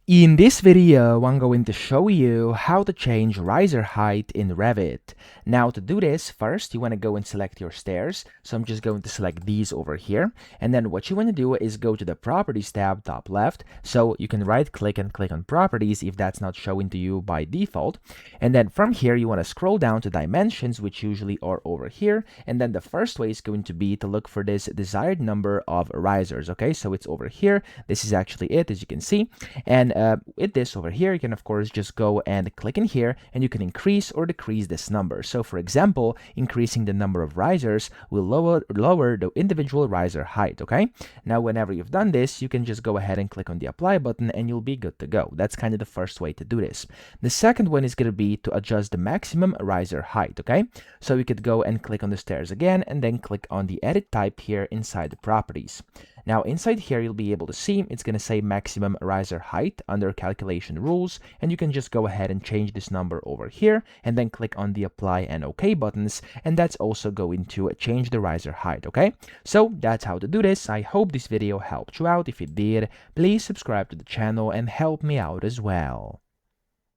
In this video, I'm going to show you how to change riser height in Revit. Now to do this, first you want to go and select your stairs. So I'm just going to select these over here. And then what you want to do is go to the Properties tab, top left. So you can right click and click on Properties if that's not showing to you by default. And then from here, you want to scroll down to Dimensions, which usually are over here. And then the first way is going to be to look for this desired number of risers. Okay, so it's over here. This is actually it, as you can see. And with this over here, you can of course just go and click in here and you can increase or decrease this number. So for example, increasing the number of risers will lower the individual riser height. Okay, now whenever you've done this, you can just go ahead and click on the apply button and you'll be good to go. That's kind of the first way to do this. The second one is going to be to adjust the maximum riser height. Okay, so you could go and click on the stairs again and then click on the edit type here inside the properties. Now inside here, you'll be able to see it's going to say maximum riser height under calculation rules, and you can just go ahead and change this number over here and then click on the apply and OK buttons, and that's also going to change the riser height. Okay, so that's how to do this. I hope this video helped you out. If it did, please subscribe to the channel and help me out as well.